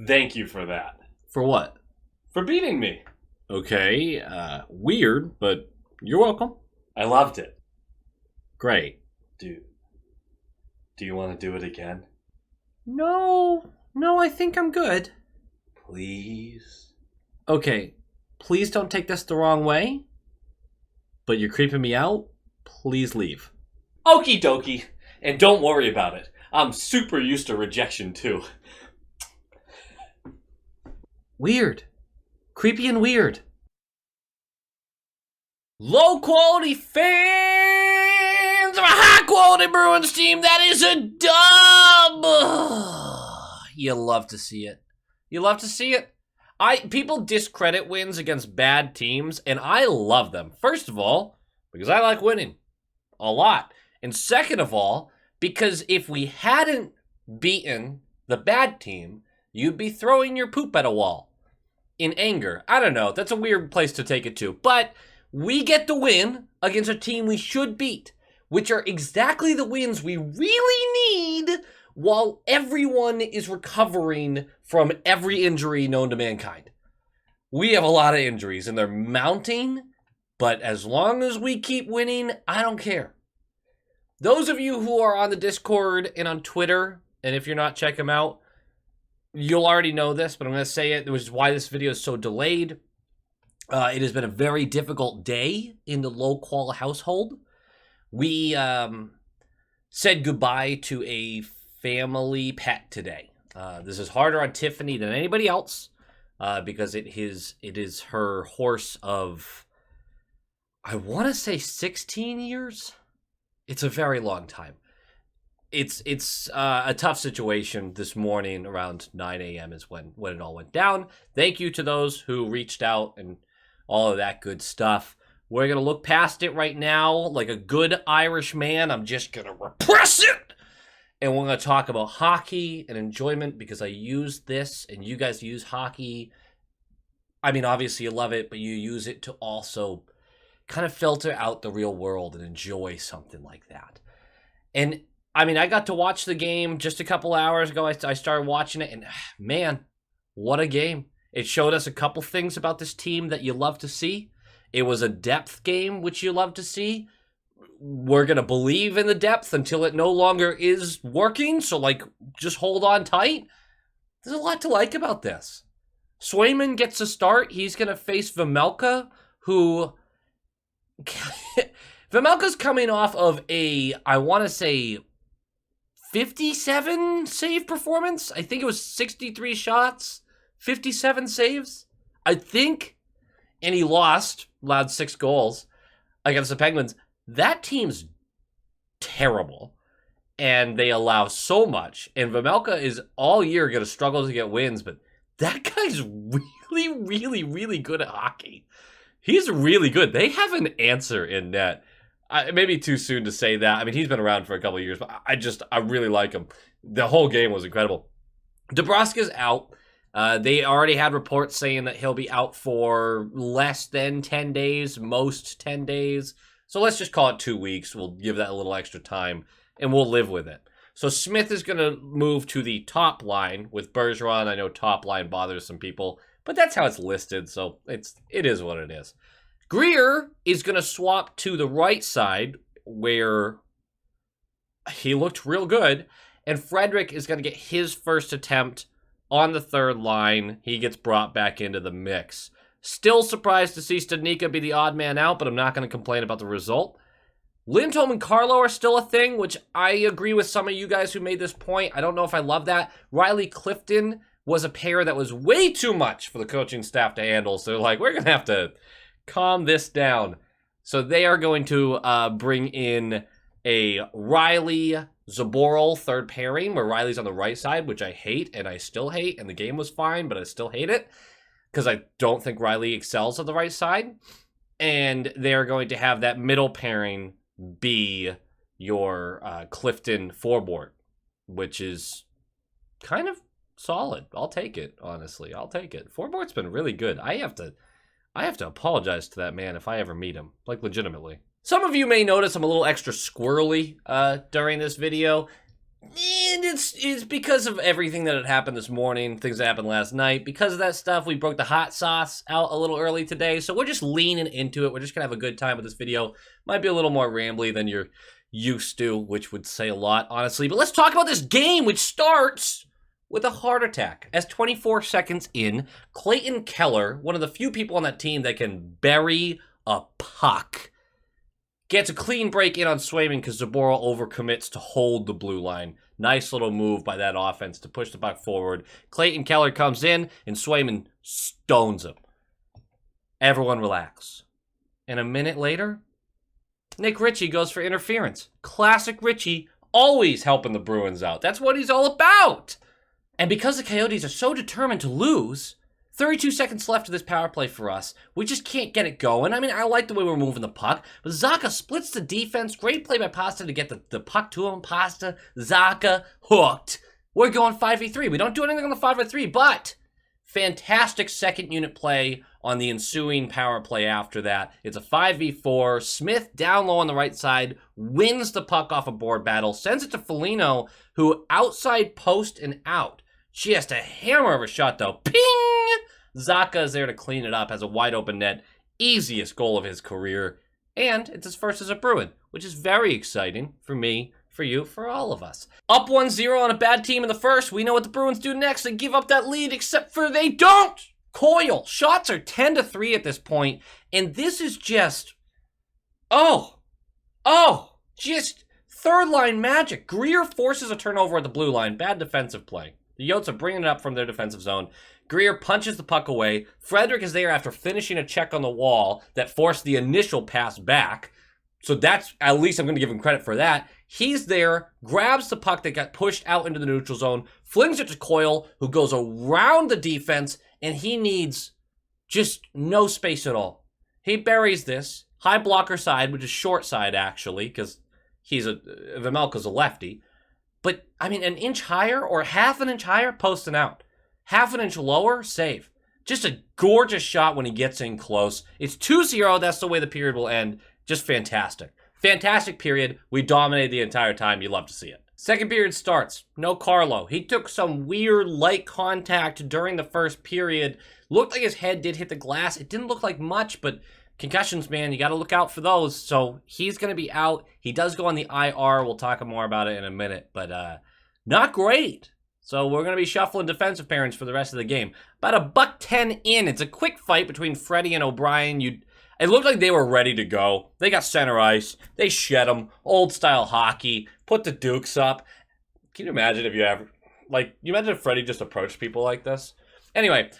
Thank you for that. For what? For beating me. Okay, weird, but you're welcome. I loved it. Great. Dude, do you want to do it again? No, I think I'm good. Please? Okay, please don't take this the wrong way, but you're creeping me out. Please leave. Okie dokie. And don't worry about it. I'm super used to rejection, too. Weird. Creepy and weird. Low quality fans of a high quality Bruins team that is a dub. You love to see it. You love to see it. People discredit wins against bad teams, and I love them. First of all, because I like winning a lot. And second of all, because if we hadn't beaten the bad team, you'd be throwing your poop at a wall in anger. I don't know. That's a weird place to take it to. But we get the win against a team we should beat, which are exactly the wins we really need while everyone is recovering from every injury known to mankind. We have a lot of injuries, and they're mounting, but as long as we keep winning, I don't care. Those of you who are on the Discord and on Twitter, and if you're not, check them out, you'll already know this, but I'm going to say it, which is why this video is so delayed. It has been a very difficult day in the low-qual household. We said goodbye to a family pet today. This is harder on Tiffany than anybody else because it is her horse of, I want to say 16 years. It's a very long time. It's a tough situation. This morning around 9 a.m. is when it all went down. Thank you to those who reached out and all of that good stuff. We're going to look past it right now like a good Irish man. I'm just going to repress it. And we're going to talk about hockey and enjoyment because I use this and you guys use hockey. I mean, obviously you love it, but you use it to also kind of filter out the real world and enjoy something like that. And I mean, I got to watch the game just a couple hours ago. I started watching it, and man, what a game. It showed us a couple things about this team that you love to see. It was a depth game, which you love to see. We're going to believe in the depth until it no longer is working, so, just hold on tight. There's a lot to like about this. Swayman gets a start. He's going to face Vejmelka, who... Vejmelka's coming off of I want to say, 57 save performance. I think it was 63 shots, 57 saves, I think. And he allowed 6 goals against the Penguins. That team's terrible. And they allow so much. And Vejmelka is all year going to struggle to get wins. But that guy's really, really, really good at hockey. He's really good. They have an answer in net. Maybe too soon to say that. I mean, he's been around for a couple of years, but I really like him. The whole game was incredible. DeBrusk's out. They already had reports saying that he'll be out for less than 10 days, most 10 days. So let's just call it 2 weeks. We'll give that a little extra time, and we'll live with it. So Smith is going to move to the top line with Bergeron. I know top line bothers some people, but that's how it's listed, so it is what it is. Greer is going to swap to the right side where he looked real good, and Frederick is going to get his first attempt on the third line. He gets brought back into the mix. Still surprised to see Studnicka be the odd man out, but I'm not going to complain about the result. Lindholm and Carlo are still a thing, which I agree with some of you guys who made this point. I don't know if I love that. Riley Clifton was a pair that was way too much for the coaching staff to handle, so they're like, we're going to have to calm this down. So they are going to bring in a Riley Zaboral third pairing where Riley's on the right side, which I hate and I still hate, and the game was fine, but I still hate it because I don't think Riley excels on the right side. And they're going to have that middle pairing be your Clifton forward, which is kind of solid. I'll take it, honestly. I'll take it. Forward's been really good. I have to apologize to that man if I ever meet him, legitimately. Some of you may notice I'm a little extra squirrely during this video. And it's because of everything that had happened this morning, things that happened last night. Because of that stuff, we broke the hot sauce out a little early today, so we're just leaning into it. We're just gonna have a good time with this video. Might be a little more rambly than you're used to, which would say a lot, honestly. But let's talk about this game, which starts with a heart attack. As 24 seconds in, Clayton Keller, one of the few people on that team that can bury a puck, gets a clean break in on Swayman because Zabora overcommits to hold the blue line. Nice little move by that offense to push the puck forward. Clayton Keller comes in, and Swayman stones him. Everyone relax. And a minute later, Nick Ritchie goes for interference. Classic Ritchie, always helping the Bruins out. That's what he's all about. And because the Coyotes are so determined to lose, 32 seconds left of this power play for us. We just can't get it going. I mean, I like the way we're moving the puck, but Zacha splits the defense. Great play by Pasta to get the puck to him. Pasta, Zacha, hooked. We're going 5v3. We don't do anything on the 5v3, but fantastic second unit play on the ensuing power play after that. It's a 5v4. Smith down low on the right side, wins the puck off a board battle, sends it to Foligno, who outside post and out. Just a hammer of a shot, though. Ping! Zacha is there to clean it up, has a wide open net. Easiest goal of his career. And it's his first as a Bruin, which is very exciting for me, for you, for all of us. Up 1-0 on a bad team in the first. We know what the Bruins do next. They give up that lead, except for they don't! Coyle. Shots are 10-3 at this point, and this is just... just third line magic. Greer forces a turnover at the blue line. Bad defensive play. The Yotes are bringing it up from their defensive zone. Greer punches the puck away. Frederick is there after finishing a check on the wall that forced the initial pass back. So that's, at least I'm going to give him credit for that. He's there, grabs the puck that got pushed out into the neutral zone, flings it to Coyle, who goes around the defense, and he needs just no space at all. He buries this. High blocker side, which is short side, actually, because Vejmelka's a lefty. But, I mean, an inch higher or half an inch higher, posting out. Half an inch lower, save. Just a gorgeous shot when he gets in close. It's 2-0. That's the way the period will end. Just fantastic. Fantastic period. We dominated the entire time. You love to see it. Second period starts. No Carlo. He took some weird light contact during the first period. Looked like his head did hit the glass. It didn't look like much, but concussions, man, you got to look out for those. So he's going to be out. He does go on the IR. We'll talk more about it in a minute, but not great. So we're going to be shuffling defensive pairings for the rest of the game. About $1:10 in. It's a quick fight between Freddie and O'Brien. It looked like they were ready to go. They got center ice. They shed them. Old style hockey. Put the Dukes up. Can you imagine if you imagine if Freddie just approached people like this? Anyway,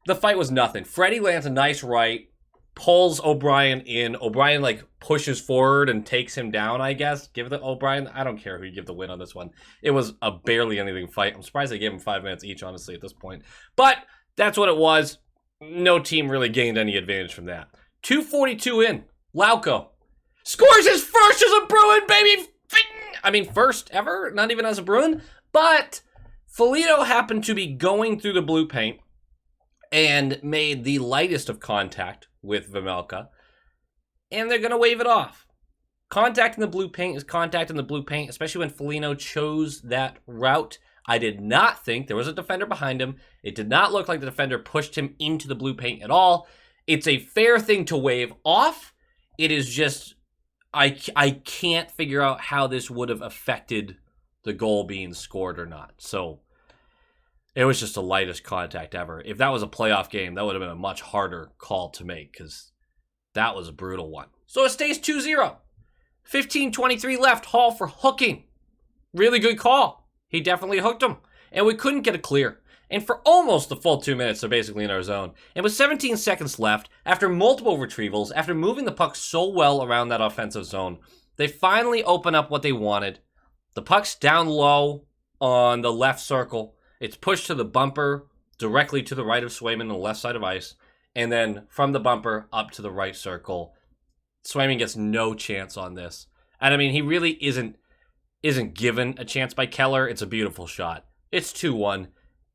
the fight was nothing. Freddie lands a nice right. Pulls O'Brien in. O'Brien, pushes forward and takes him down, I guess. Give the O'Brien. I don't care who you give the win on this one. It was a barely anything fight. I'm surprised they gave him 5 minutes each, honestly, at this point. But that's what it was. No team really gained any advantage from that. 2:42 in. Lauko scores his first as a Bruin, baby! I mean, first ever. Not even as a Bruin. But Foligno happened to be going through the blue paint and made the lightest of contact with Vejmelka, and they're going to wave it off. Contact in the blue paint is contact in the blue paint, especially when Foligno chose that route. I did not think there was a defender behind him. It did not look like the defender pushed him into the blue paint at all. It's a fair thing to wave off. It is just, I can't figure out how this would have affected the goal being scored or not. So it was just the lightest contact ever. If that was a playoff game, that would have been a much harder call to make because that was a brutal one. So it stays 2-0. 15:23 left. Hall for hooking. Really good call. He definitely hooked him. And we couldn't get a clear. And for almost the full 2 minutes, they're basically in our zone. And with 17 seconds left, after multiple retrievals, after moving the puck so well around that offensive zone, they finally open up what they wanted. The puck's down low on the left circle. It's pushed to the bumper, directly to the right of Swayman on the left side of ice, and then from the bumper up to the right circle. Swayman gets no chance on this. And I mean, he really isn't given a chance by Keller. It's a beautiful shot. It's 2-1.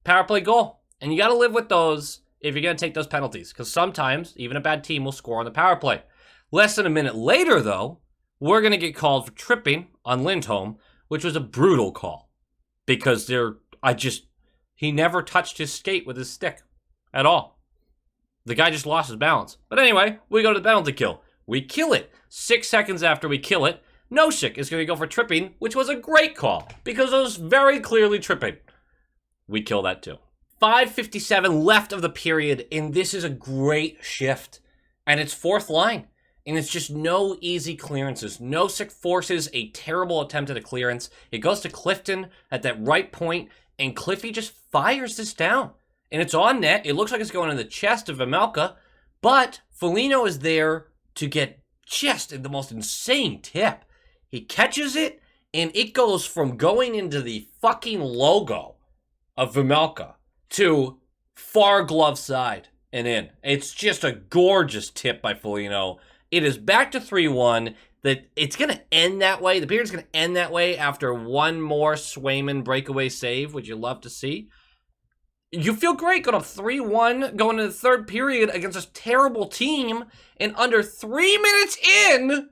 Power play goal. And you got to live with those if you're going to take those penalties, because sometimes even a bad team will score on the power play. Less than a minute later, though, we're going to get called for tripping on Lindholm, which was a brutal call because he never touched his skate with his stick at all. The guy just lost his balance. But anyway, we go to the penalty kill. We kill it. 6 seconds after we kill it, Nosek is going to go for tripping, which was a great call because it was very clearly tripping. We kill that too. 5:57 left of the period, and this is a great shift. And it's fourth line, and it's just no easy clearances. Nosek forces a terrible attempt at a clearance. It goes to Clifton at that right point, and Cliffy just fires this down. And it's on net. It looks like it's going in the chest of Vejmelka, but Foligno is there to get just the most insane tip. He catches it, and it goes from going into the fucking logo of Vejmelka to far glove side and in. It's just a gorgeous tip by Foligno. It is back to 3-1. It's going to end that way. The period's going to end that way after one more Swayman breakaway save, which you love to see. You feel great going up 3-1, going into the third period against a terrible team, and under 3 minutes in,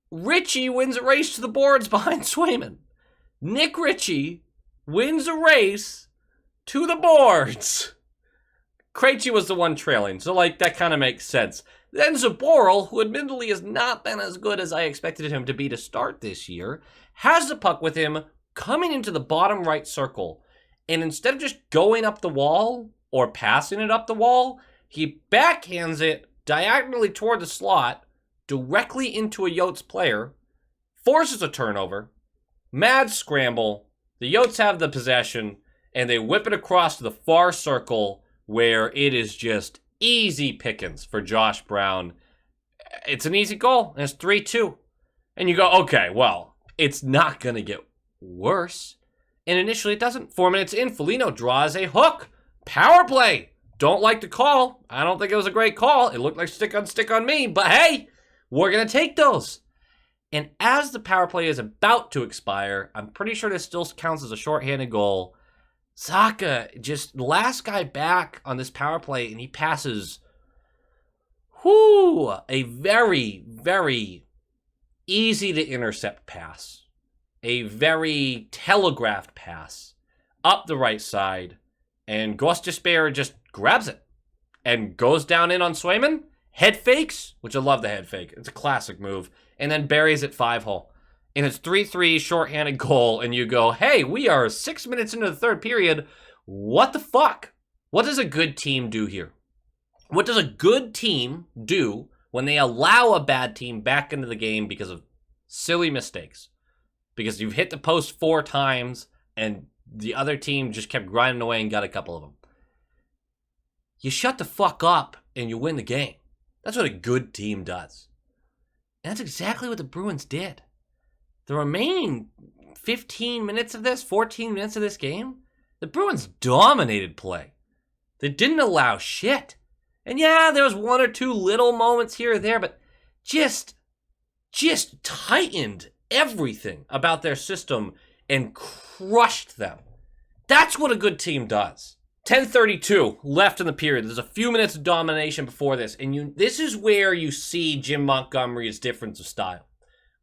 Ritchie wins a race to the boards behind Swayman. Nick Ritchie wins a race to the boards. Krejci was the one trailing, so that kind of makes sense. Then Zaboral, who admittedly has not been as good as I expected him to be to start this year, has the puck with him coming into the bottom right circle. And instead of just going up the wall or passing it up the wall, he backhands it diagonally toward the slot, directly into a Yotes player, forces a turnover, mad scramble, the Yotes have the possession, and they whip it across to the far circle where it is just easy pickings for Josh Brown. It's an easy goal, and it's 3-2. And you go, okay, well, it's not going to get worse. And initially it doesn't. 4 minutes in, Foligno draws a hook. Power play. Don't like the call. I don't think it was a great call. It looked like stick on me, but hey, we're going to take those. And as the power play is about to expire, I'm pretty sure this still counts as a shorthanded goal. Zacha, just last guy back on this power play, and he passes a very, very easy to intercept pass. A very telegraphed pass up the right side, and Gostisbehere just grabs it and goes down in on Swayman, head fakes, which I love the head fake. It's a classic move, and then buries it 5-hole. And it's 3-3 shorthanded goal, and you go, hey, we are 6 minutes into the third period. What the fuck? What does a good team do here? What does a good team do when they allow a bad team back into the game because of silly mistakes? Because you've hit the post 4 times, and the other team just kept grinding away and got a couple of them. You shut the fuck up, and you win the game. That's what a good team does. And that's exactly what the Bruins did. The remaining 14 minutes of this game, the Bruins dominated play. They didn't allow shit. And yeah, there was 1 or 2 little moments here or there, but just tightened everything about their system and crushed them. That's what a good team does. 10:32 left in the period. There's a few minutes of domination before this, and this is where you see Jim Montgomery's difference of style.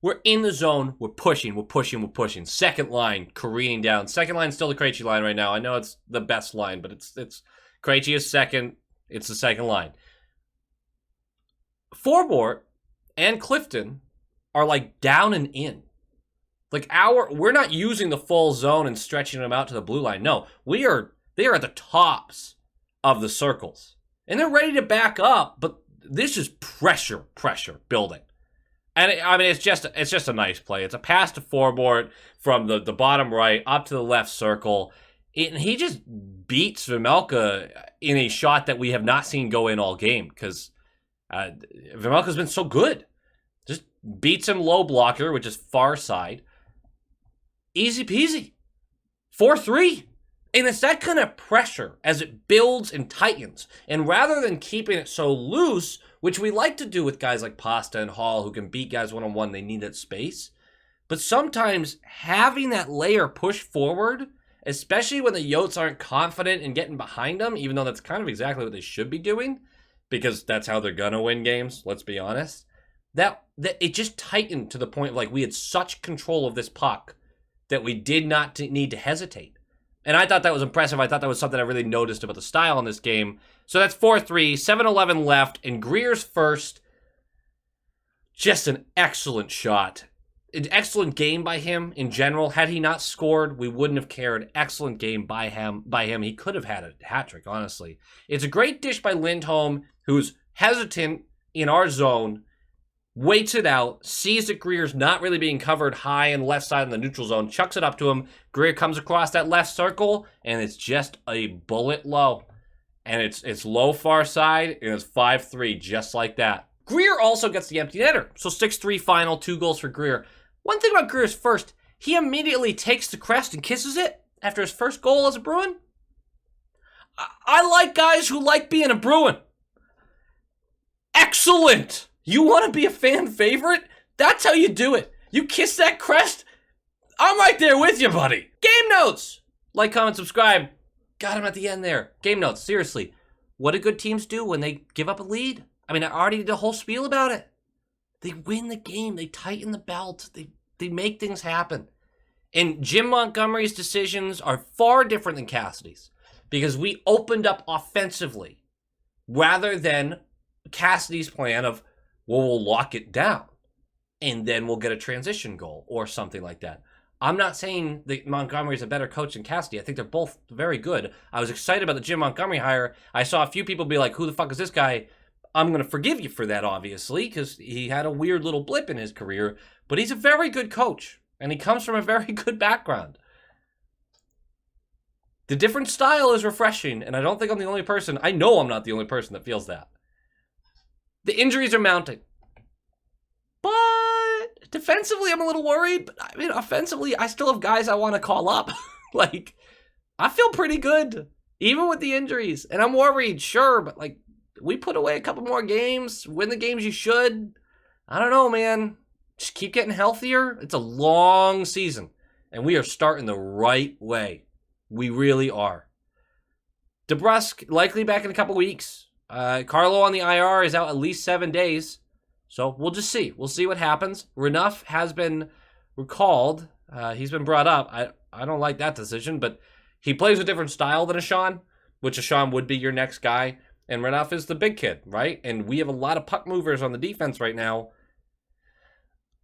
We're in the zone. We're pushing. Second line careening down. Second line still the Krejci line right now. I know it's the best line, but it's Krejci is second. It's the second line. Forbort and Clifton are down and in. We're not using the full zone and stretching them out to the blue line. No, they are at the tops of the circles. And they're ready to back up, but this is pressure building. And it's just a nice play. It's a pass to Forbort from the bottom right up to the left circle. And he just beats Vejmelka in a shot that we have not seen go in all game because Vejmelka's been so good. Just beats him low blocker, which is far side. Easy peasy. 4-3. And it's that kind of pressure as it builds and tightens. And rather than keeping it so loose, which we like to do with guys like Pasta and Hall who can beat guys one-on-one, they need that space. But sometimes having that layer push forward, especially when the Yotes aren't confident in getting behind them, even though that's kind of exactly what they should be doing, because that's how they're going to win games, let's be honest. that it just tightened to the point of like we had such control of this puck that we did not need to hesitate. And I thought that was impressive. I thought that was something I really noticed about the style in this game. So that's 4-3, 7-11 left, and Greer's first. Just an excellent shot. An excellent game by him in general. Had he not scored, we wouldn't have cared. Excellent game by him. He could have had a hat trick, honestly. It's a great dish by Lindholm, who's hesitant in our zone, waits it out, sees that Greer's not really being covered high and left side in the neutral zone, chucks it up to him. Greer comes across that left circle, and it's just a bullet low. And it's low far side, and it's 5-3, just like that. Greer also gets the empty netter. So 6-3 final, 2 goals for Greer. One thing about Greer's first, he immediately takes the crest and kisses it after his first goal as a Bruin. I like guys who like being a Bruin. Excellent! You want to be a fan favorite? That's how you do it. You kiss that crest? I'm right there with you, buddy. Game notes! Like, comment, subscribe. Got him at the end there. Game notes, seriously. What do good teams do when they give up a lead? I mean, I already did a whole spiel about it. They win the game. They tighten the belt. They make things happen. And Jim Montgomery's decisions are far different than Cassidy's because we opened up offensively rather than Cassidy's plan of, well, we'll lock it down and then we'll get a transition goal or something like that. I'm not saying that Montgomery's a better coach than Cassidy. I think they're both very good. I was excited about the Jim Montgomery hire. I saw a few people be like, who the fuck is this guy? I'm going to forgive you for that, obviously, because he had a weird little blip in his career. But he's a very good coach, and he comes from a very good background. The different style is refreshing, and I don't think I'm the only person. I know I'm not the only person that feels that. The injuries are mounting. But defensively, I'm a little worried. But I mean, offensively, I still have guys I want to call up. Like, I feel pretty good, even with the injuries. And I'm worried, sure, but like, we put away a couple more games, win the games you should. I don't know, man. Just keep getting healthier. It's a long season, and we are starting the right way. We really are. DeBrusk likely back in a couple weeks. Carlo on the IR is out at least 7 days, so we'll just see. We'll see what happens. Renuff has been recalled. He's been brought up. I don't like that decision, but he plays a different style than Ashawn, which Ashawn would be your next guy. And Renuff is the big kid, right? And we have a lot of puck movers on the defense right now.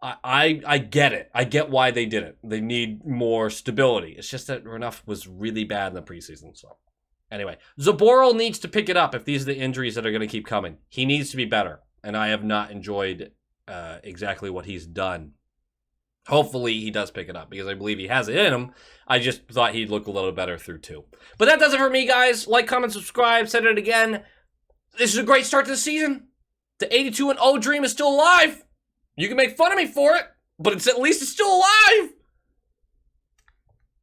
I get it. I get why they did it. They need more stability. It's just that Renuff was really bad in the preseason. So anyway, Zaboral needs to pick it up if these are the injuries that are going to keep coming. He needs to be better. And I have not enjoyed exactly what he's done. Hopefully he does pick it up because I believe he has it in him. I just thought he'd look a little better through 2. But that does it for me, guys. Like, comment, subscribe. Said it again. This is a great start to the season. The 82-0 dream is still alive. You can make fun of me for it, but at least it's still alive.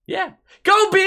Yeah. Go Bees!